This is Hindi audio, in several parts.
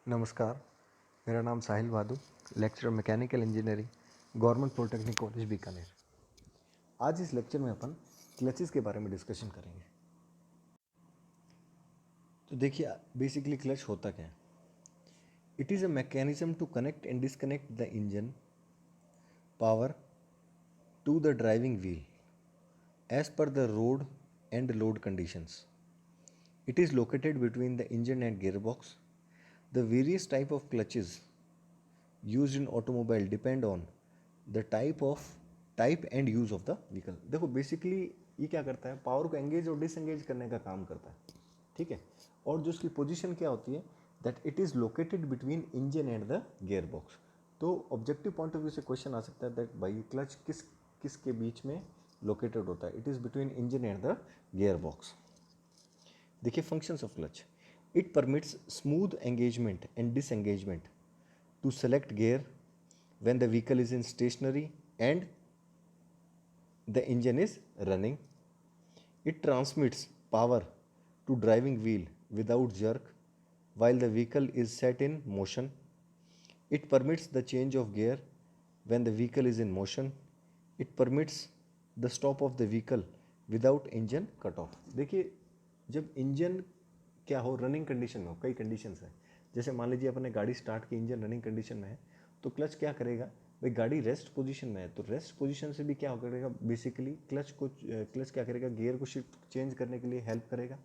नमस्कार, मेरा नाम Sahil Vadu, lecturer mechanical engineering, government polytechnic college Bikaner. आज इस लेक्चर में अपन क्लचेस के बारे में डिस्कशन करेंगे। तो देखिए, बेसिकली क्लच होता क्या है? It is a mechanism to connect and disconnect the engine power to the driving wheel as per the road and load conditions. It is located between the engine and gearbox. The various type of clutches used in automobile depend on the type and use of the vehicle. देखो बेसिकली ये क्या करता है, पावर को एंगेज और डिसएंगेज करने का काम करता है, ठीक है। और जो उसकी पोजीशन क्या होती है, that it is located between engine and the gear box. तो ऑब्जेक्टिव पॉइंट ऑफ व्यू से क्वेश्चन आ सकता है दैट भाई क्लच किस के बीच में लोकेटेड होता है. It is between engine and the gearbox. देखिए functions of clutch. It permits smooth engagement and disengagement to select gear when the vehicle is in stationary and the engine is running. It transmits power to driving wheel without jerk while the vehicle is set in motion. It permits the change of gear when the vehicle is in motion. It permits the stop of the vehicle without engine cut off. देखिए जब इंजन क्या हो, रनिंग कंडीशन में हो, कई कंडीशंस हैं. जैसे मान लीजिए अपने गाड़ी स्टार्ट की, इंजन रनिंग कंडीशन में है, तो क्लच क्या करेगा भाई, गाड़ी रेस्ट पोजीशन में है तो रेस्ट पोजीशन से भी क्या करेगा, बेसिकली क्लच क्या करेगा, गियर को शिफ्ट चेंज करने के लिए हेल्प करेगा.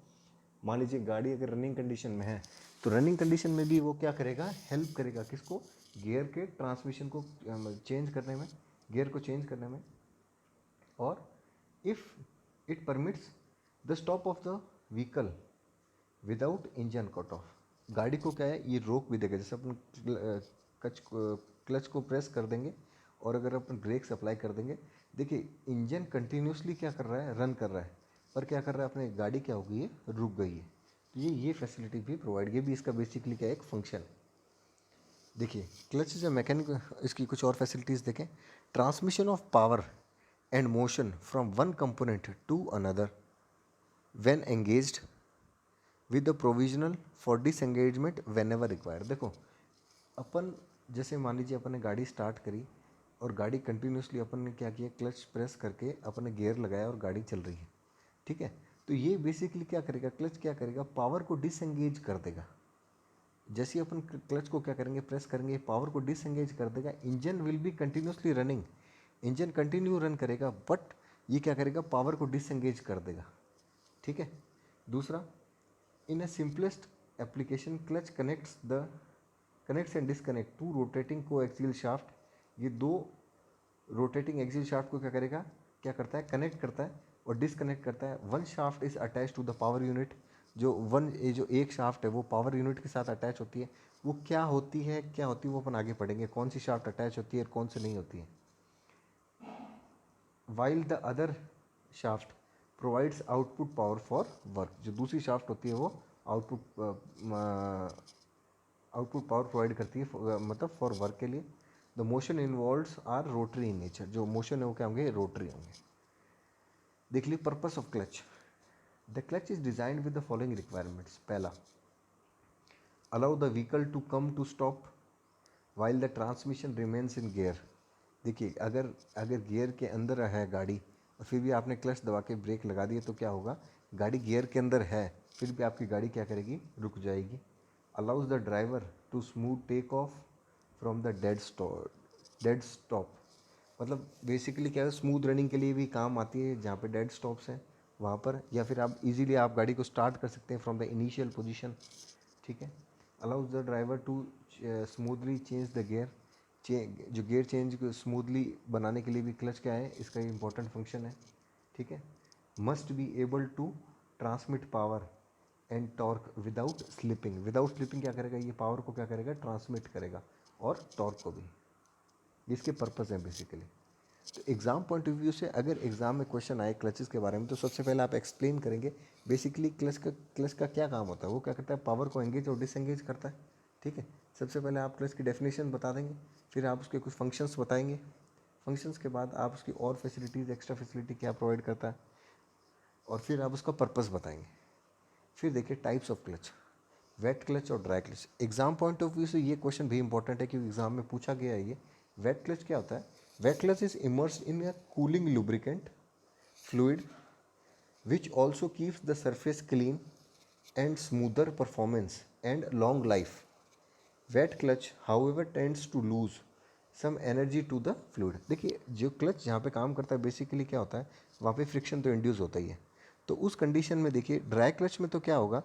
मान लीजिए गाड़ी अगर रनिंग कंडीशन में है तो रनिंग कंडीशन में भी वो क्या करेगा, हेल्प करेगा किसको, गियर के ट्रांसमिशन को चेंज करने में, गियर को चेंज करने में. और if it permits the stop of the vehicle without engine cut off. गाड़ी को क्या है, ये रोक भी देगा. जैसे अपन क्लच को प्रेस कर देंगे और अगर अपन ब्रेक्स अप्लाई कर देंगे, देखिए इंजन कंटिन्यूसली क्या कर रहा है, रन कर रहा है, पर क्या कर रहा है, अपनी गाड़ी क्या हो गई है, रुक गई है. तो ये फैसिलिटी भी प्रोवाइड, ये भी इसका बेसिकली क्या है, एक फंक्शन. देखिए क्लच जो मैकेनिक, इसकी कुछ और फैसिलिटीज़ देखें. Transmission of power and motion from one component to another when engaged with the provisional for disengagement whenever required. देखो अपन जैसे मान लीजिए अपन ने गाड़ी स्टार्ट करी और गाड़ी कंटिन्यूसली अपन ने क्या किया, क्लच प्रेस करके अपन ने गियर लगाया और गाड़ी चल रही है, ठीक है. तो ये बेसिकली क्या करेगा, क्लच क्या करेगा, पावर को डिसएंगेज कर देगा. जैसे ही अपन क्लच को क्या करेंगे, प्रेस करेंगे, पावर को डिसएंगेज कर देगा. Engine will be continuously running, engine continue run करेगा, बट ये क्या करेगा, पावर को डिसएंगेज कर देगा, ठीक है. दूसरा, in a simplest application clutch connects and disconnect two rotating coaxial shaft. ये दो रोटेटिंग एक्सियल शाफ्ट को क्या करेगा, क्या करता है, कनेक्ट करता है और डिसकनेक्ट करता है. One shaft is attach to the power unit. जो एक शाफ्ट है वो पावर यूनिट के साथ अटैच होती है. वो क्या होती है वो अपन आगे पढ़ेंगे, कौन सी शाफ्ट अटैच होती है और कौन सी नहीं होती है. While the other shaft provides output power for work. जो दूसरी शाफ्ट होती है वो आउटपुट पावर प्रोवाइड करती है, मतलब फॉर वर्क के लिए. The motion involves are rotary in nature. जो मोशन है वो क्या होंगे, रोटरी होंगे. देख लीजिए purpose of clutch. The clutch is designed with the following requirements. पहला, allow the vehicle to come to stop while the transmission remains in gear. देखिए अगर गियर के अंदर है गाड़ी और फिर भी आपने क्लच दबा के ब्रेक लगा दिए तो क्या होगा, गाड़ी गियर के अंदर है फिर भी आपकी गाड़ी क्या करेगी, रुक जाएगी. Allows the driver to smooth take off from the dead stop. मतलब बेसिकली क्या है, स्मूथ रनिंग के लिए भी काम आती है. जहाँ पे डेड स्टॉप्स हैं वहाँ पर, या फिर आप इजीली आप गाड़ी को स्टार्ट कर सकते हैं फ्रॉम द इनिशियल पोजीशन, ठीक है. Allows the driver to smoothly change the gear. जो गियर चेंज को स्मूथली बनाने के लिए भी क्लच क्या है, इसका इंपॉर्टेंट फंक्शन है, ठीक है. Must be able to transmit power and torque without slipping क्या करेगा, ये पावर को क्या करेगा, ट्रांसमिट करेगा और टॉर्क को भी. इसके पर्पस है बेसिकली. तो एग्ज़ाम पॉइंट ऑफ व्यू से अगर एग्ज़ाम में क्वेश्चन आए क्लचेस के बारे में तो सबसे पहले आप एक्सप्लेन करेंगे बेसिकली क्लच का क्या काम होता है. वो क्या करता है, पावर को एंगेज और डिसएंगेज करता है, ठीक है. सबसे पहले आप क्लच की डेफिनेशन बता देंगे, फिर आप उसके कुछ फंक्शंस बताएंगे. फंक्शंस के बाद आप उसकी और फैसिलिटीज़, एक्स्ट्रा फैसिलिटी क्या प्रोवाइड करता है, और फिर आप उसका पर्पस बताएंगे. फिर देखिए types of clutch. Wet clutch और dry clutch, exam point of view से ये क्वेश्चन भी इंपॉर्टेंट है क्योंकि एग्जाम में पूछा गया है ये। वेट क्लच क्या होता है? Wet clutch is immersed in a cooling lubricant fluid which also keeps the surface clean and smoother performance and long life. Wet clutch however tends to lose some energy to the fluid. देखिए जो क्लच जहाँ पे काम करता है बेसिकली क्या होता है, वहाँ पे फ्रिक्शन तो इंड्यूस होता ही है। तो उस कंडीशन में देखिए ड्राई क्लच में तो क्या होगा,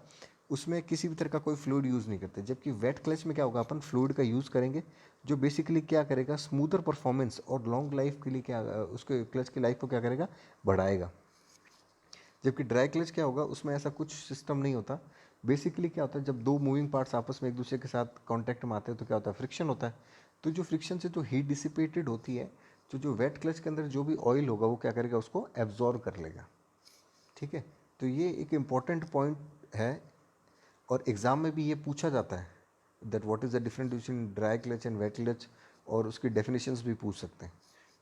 उसमें किसी भी तरह का कोई फ्लूइड यूज़ नहीं करते, जबकि वेट क्लच में क्या होगा, अपन फ्लूइड का यूज़ करेंगे जो बेसिकली क्या करेगा, स्मूथर परफॉर्मेंस और लॉन्ग लाइफ के लिए क्या उसके क्लच की लाइफ को क्या करेगा, बढ़ाएगा। जबकि ड्राई क्लच क्या होगा, उसमें ऐसा कुछ सिस्टम नहीं होता। बेसिकली क्या होता है, जब दो मूविंग पार्ट्स आपस में एक दूसरे के साथ कांटेक्ट में आते हैं तो क्या होता है, फ्रिक्शन होता है। तो जो फ्रिक्शन से जो हीट डिसिपेटेड होती है, तो जो वेट क्लच के अंदर जो भी ऑयल होगा वो क्या करेगा, उसको एब्जॉर्ब कर लेगा। ठीक है, तो ये एक इम्पॉर्टेंट पॉइंट है और एग्ज़ाम में भी ये पूछा जाता है that what is the difference between dry clutch and wet clutch, और उसकी डेफिनेशंस भी पूछ सकते हैं।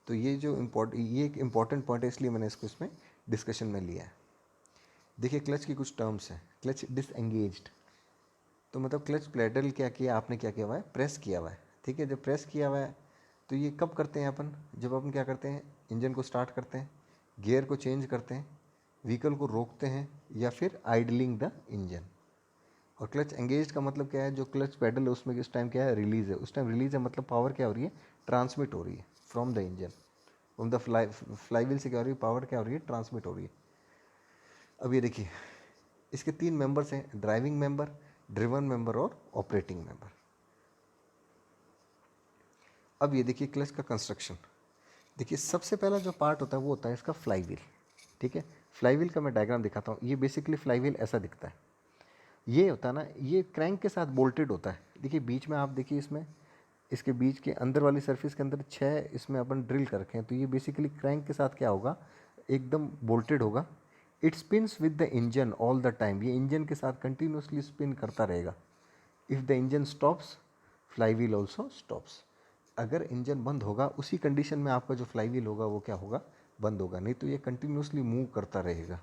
तो ये जो ये एक इम्पॉर्टेंट पॉइंट है, इसलिए मैंने इसको इसमें डिस्कशन में लिया है। देखिए क्लच की कुछ टर्म्स हैं। क्लच डिसएंगेज्ड, तो मतलब क्लच प्लेडल क्या किया आपने, क्या किया हुआ है, प्रेस किया हुआ है। ठीक है, जब प्रेस किया हुआ है तो ये कब करते हैं अपन, जब अपन क्या करते हैं, इंजन को स्टार्ट करते हैं, गियर को चेंज करते हैं, व्हीकल को रोकते हैं, या फिर आइडलिंग द इंजन। और क्लच एंगेज का मतलब क्या है, जो क्लच पेडल है उसमें इस टाइम क्या है, रिलीज है। उस टाइम रिलीज है मतलब पावर क्या हो रही है, ट्रांसमिट हो रही है from the engine, from the fly wheel से क्या हो रही है, पावर क्या हो रही है, ट्रांसमिट हो रही है। अब ये देखिए इसके तीन मेंबर्स हैं, ड्राइविंग मेंबर, ड्रिवन मेंबर और ऑपरेटिंग मेंबर। अब ये देखिए क्लच का कंस्ट्रक्शन। देखिए सबसे पहला जो पार्ट होता है वो होता है इसका फ्लाई व्हील। ठीक है, फ्लाई व्हील का मैं डायग्राम दिखाता हूँ। ये बेसिकली फ्लाई व्हील ऐसा दिखता है, ये होता है ना, ये क्रैंक के साथ बोल्टेड होता है। देखिए बीच में आप देखिए, इसमें इसके बीच के अंदर वाली सरफेस के अंदर 6 इसमें अपन ड्रिल कर रखे हैं। तो ये बेसिकली क्रैंक के साथ क्या होगा, एकदम बोल्टेड होगा। It spins with the engine all the time, ये इंजन के साथ कंटिन्यूसली स्पिन करता रहेगा। If the engine stops, flywheel also stops. अगर इंजन बंद होगा उसी कंडीशन में आपका जो फ्लाई व्हील होगा वो क्या होगा, बंद होगा, नहीं तो ये कंटिन्यूसली मूव करता रहेगा,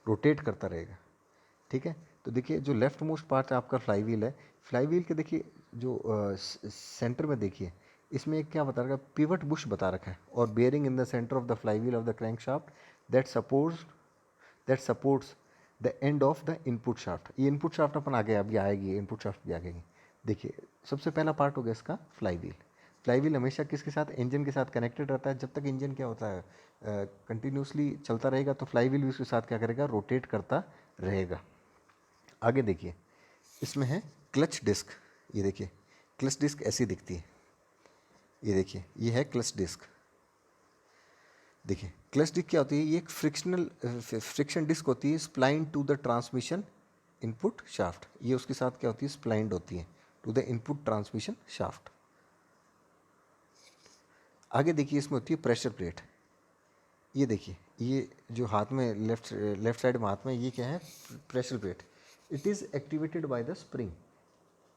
रोटेट करता रहेगा। ठीक है, तो देखिए जो लेफ्ट मोस्ट पार्ट आपका फ्लाई व्हील है, फ्लाई व्हील के देखिए जो सेंटर में देखिए, इसमें एक क्या बता रखा है, पिवट बुश बता रखा है, और bearing in the centre of the fly wheel of the crank shaft that supports the end of the input shaft. ये इनपुट शाफ्ट अपन आगे अभी आएगी, इनपुट शाफ्ट भी आएगी। देखिए सबसे पहला पार्ट हो गया इसका फ्लाई व्हील। फ्लाई व्हील हमेशा किसके साथ, इंजन के साथ कनेक्टेड रहता है। जब तक इंजन क्या होता है, कंटिन्यूसली चलता रहेगा, तो फ्लाई व्हील भी उसके साथ क्या करेगा, रोटेट करता रहेगा। आगे देखिए इसमें है क्लच डिस्क। ये देखिए क्लच डिस्क ऐसी दिखती है, ये देखिए ये है क्लच डिस्क। देखिए क्लच डिस्क क्या होती है, ये एक फ्रिक्शन डिस्क होती है, spline to the transmission input shaft. ये उसके साथ क्या होती है, स्प्लाइंड होती है to the input transmission shaft. आगे देखिए इसमें होती है प्रेशर प्लेट। ये देखिए ये जो हाथ में लेफ्ट साइड में हाथ में, ये क्या है, pressure plate. It is activated by the spring.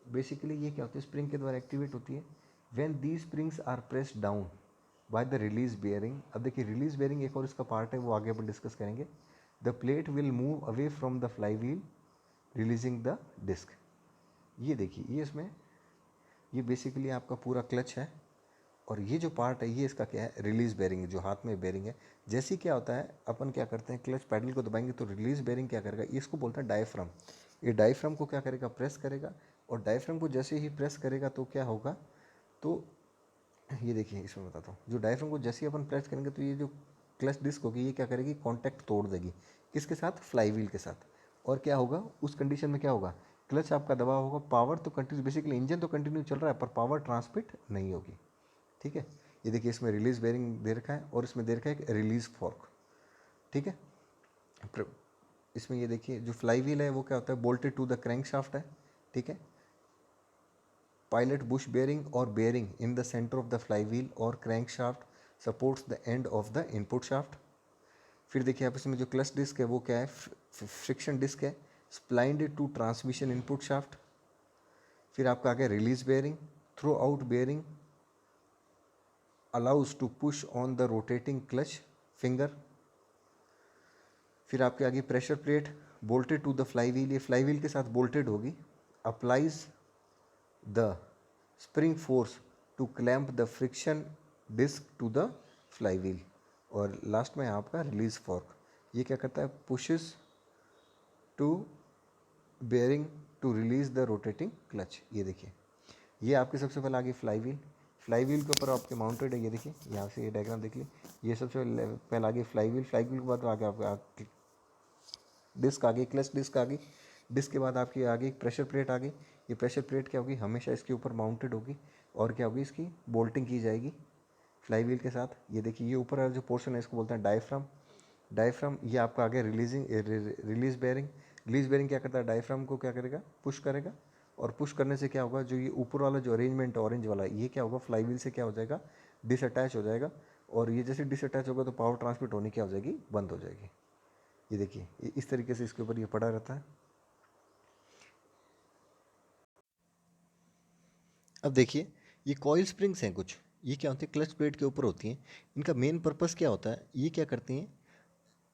Basically ये क्या होती है, स्प्रिंग के द्वारा एक्टिवेट होती है। When the springs are pressed down by the release bearing. अब देखिए रिलीज बेयरिंग एक और इसका पार्ट है, वो आगे अपन डिस्कस करेंगे। The plate will move away from the flywheel releasing the disc. ये देखिए ये इसमें, ये बेसिकली आपका पूरा क्लच है, और ये जो पार्ट है ये इसका क्या है, रिलीज बेयरिंग है, जो हाथ में बेयरिंग है। जैसे क्या होता है, अपन क्या करते हैं, क्लच पैडल को दबाएंगे तो रिलीज बेयरिंग क्या करेगा, इसको बोलते हैं डायफ्राम। ये डायफ्राम को क्या करेगा, प्रेस करेगा, और डायफ्राम को जैसे ही प्रेस करेगा तो क्या होगा, तो ये देखिए इसमें बताता हूँ, जो डायफ्राम को जैसे ही अपन प्रेस करेंगे तो ये जो क्लच डिस्क होगी ये क्या करेगी, कॉन्टैक्ट तोड़ देगी, किसके साथ, फ्लाई व्हील के साथ। और क्या होगा उस कंडीशन में, क्या होगा, क्लच आपका दबा होगा, पावर तो कंटिन्यू, बेसिकली इंजन तो कंटिन्यू चल रहा है पर पावर ट्रांसमिट नहीं होगी। ठीक है, ये देखिए इसमें रिलीज बेयरिंग दे रखा है, और इसमें दे रखा है एक रिलीज फॉर्क। ठीक है, इसमें ये देखिए जो फ्लाई व्हील है वो क्या होता है, bolted to the crankshaft है। ठीक है, पायलट बुश बेयरिंग और bearing in the centre of the flywheel और crankshaft supports the end of the input shaft. फिर देखिए आप इसमें जो क्लच डिस्क है वो क्या है, फ्रिक्शन डिस्क है, स्प्लाइंड टू ट्रांसमिशन इनपुट शाफ्ट। फिर आपका आ गया release bearing, through out bearing allows to push on the rotating clutch finger। फिर आपके आगे pressure plate bolted to the flywheel, ये फ्लाई व्हील के साथ बोल्टेड होगी, applies the spring force to clamp the friction disc to the flywheel. और लास्ट में आपका रिलीज फॉर्क, ये क्या करता है, pushes to bearing to release the rotating clutch. ये देखिए, ये आपके सबसे पहले आगे फ्लाई व्हील के ऊपर आपके माउंटेड है। ये देखिए यहाँ से ये डायग्राम देख लीजिए, ये सबसे पहले आगे फ्लाई व्हील के बाद आगे आपका डिस्क आ गई, क्लच डिस्क आ गई। डिस्क के बाद आपकी आ गई एक प्रेशर प्लेट आ गई। ये प्रेशर प्लेट क्या होगी, हमेशा इसके ऊपर माउंटेड होगी और क्या होगी, इसकी बोल्टिंग की जाएगी फ्लाई व्हील के साथ। ये देखिए, ये ऊपर वाला जो पोर्शन है इसको बोलते हैं डायफ्राम। ये आपका आगे रिलीज बेयरिंग क्या करता है, डायफ्राम को क्या करेगा, पुश करेगा, और पुश करने से क्या होगा, जो ये ऊपर वाला जो अरेंजमेंट है ऑरेंज वाला, ये क्या होगा, फ्लाई व्हील से क्या हो जाएगा, डिसअटैच हो जाएगा। और ये जैसे डिसअटैच होगा तो पावर ट्रांसमिट होनी क्या हो जाएगी, बंद हो जाएगी। ये देखिए, ये इस तरीके से इसके ऊपर ये पड़ा रहता है। अब देखिए, ये कॉइल स्प्रिंग्स हैं कुछ, ये क्या होती है, क्लच प्लेट के ऊपर होती हैं। इनका मेन पर्पस क्या होता है, ये क्या करती हैं,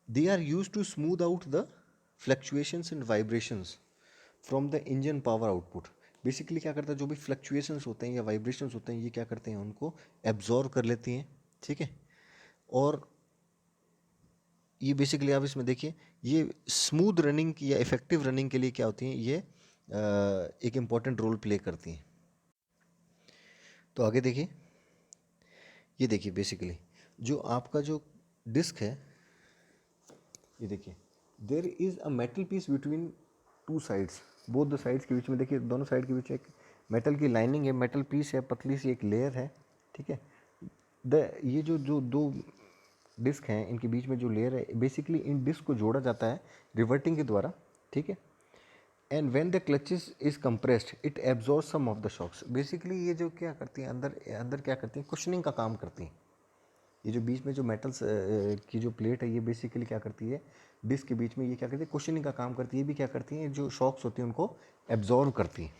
they are use to smooth out the fluctuations and vibrations from the engine power output. Basically क्या करता है, जो भी फ्लक्चुएशंस होते हैं या वाइब्रेशंस होते हैं, ये क्या करते हैं, उनको एब्जॉर्व कर लेती हैं, ठीक है। और ये बेसिकली आप इसमें देखिए, ये स्मूथ रनिंग या इफेक्टिव रनिंग के लिए क्या होती हैं, ये एक इम्पॉर्टेंट रोल प्ले करती हैं। तो आगे देखिए, ये देखिए बेसिकली जो आपका जो डिस्क है, ये देखिए, there is a metal piece between two sides, both the sides के बीच में देखिए, दोनों साइड के बीच एक मेटल की लाइनिंग है, मेटल पीस है, पतली सी एक लेयर है, ठीक है। ये जो जो दो डिस्क हैं, इनके बीच में जो लेयर है, बेसिकली इन डिस्क को जोड़ा जाता है रिवर्टिंग के द्वारा, ठीक है। And when the clutches is compressed it absorb some of the shocks. Basically ये जो क्या करती हैं, अंदर क्या करती हैं, कुशनिंग का काम करती हैं। ये जो बीच में जो मेटल्स की जो प्लेट है, ये बेसिकली क्या करती है, डिस्क के बीच में ये क्या करती है, कुशनिंग का काम करती है। ये भी क्या करती हैं, जो शॉक्स होती हैं उनको एब्जॉर्व करती हैं।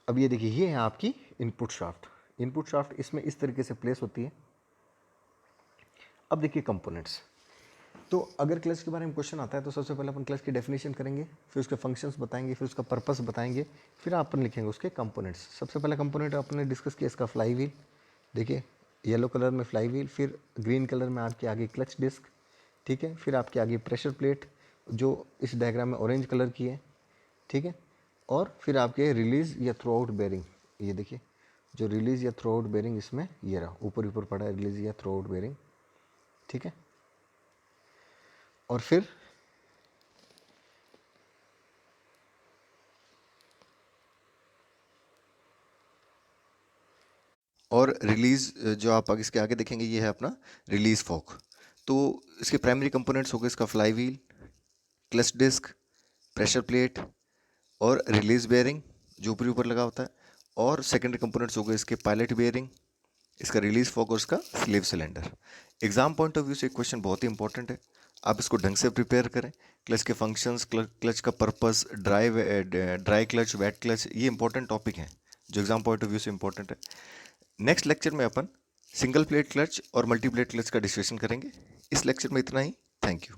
अब ये देखिए, ये है आपकी इनपुट शाफ्ट इसमें इस तरीके से प्लेस होती है। अब देखिए कंपोनेंट्स, तो अगर क्लच के बारे में क्वेश्चन आता है तो सबसे पहले अपन क्लच की डेफिनेशन करेंगे, फिर उसके फंक्शंस बताएंगे, फिर उसका पर्पस बताएंगे, फिर अपन लिखेंगे उसके कंपोनेंट्स। सबसे पहला कंपोनेंट आपने डिस्कस किया इसका फ्लाई व्हील, देखिए येलो कलर में फ्लाई व्हील, फिर ग्रीन कलर में आपके आगे क्लच डिस्क, ठीक है। फिर आपके आगे प्रेशर प्लेट जो इस डायग्राम में ऑरेंज कलर की है, ठीक है। और फिर आपके रिलीज या थ्रू आउट बेयरिंग, ये देखिए जो रिलीज या थ्रू आउट बेयरिंग इसमें ये रहा, ऊपर पड़ा है रिलीज या थ्रू आउट बेयरिंग, ठीक है। और फिर रिलीज जो आप इसके आगे देखेंगे, ये है अपना रिलीज फॉर्क। तो इसके प्राइमरी कंपोनेंट्स हो गए, इसका flywheel, clutch disc, pressure plate और रिलीज बेयरिंग जो ऊपर लगा होता है। और सेकेंडरी कंपोनेंट्स हो गए इसके पायलट बेयरिंग, इसका रिलीज फॉर्क और इसका sleeve cylinder. Exam point of view से क्वेश्चन बहुत ही इंपॉर्टेंट है, आप इसको ढंग से प्रिपेयर करें। क्लच के फंक्शंस, क्लच का purpose, dry clutch, wet clutch, ये इंपॉर्टेंट टॉपिक हैं जो एग्जाम पॉइंट ऑफ व्यू से इंपॉर्टेंट है। नेक्स्ट लेक्चर में अपन सिंगल प्लेट क्लच और मल्टी प्लेट क्लच का डिस्कशन करेंगे। इस लेक्चर में इतना ही। Thank you.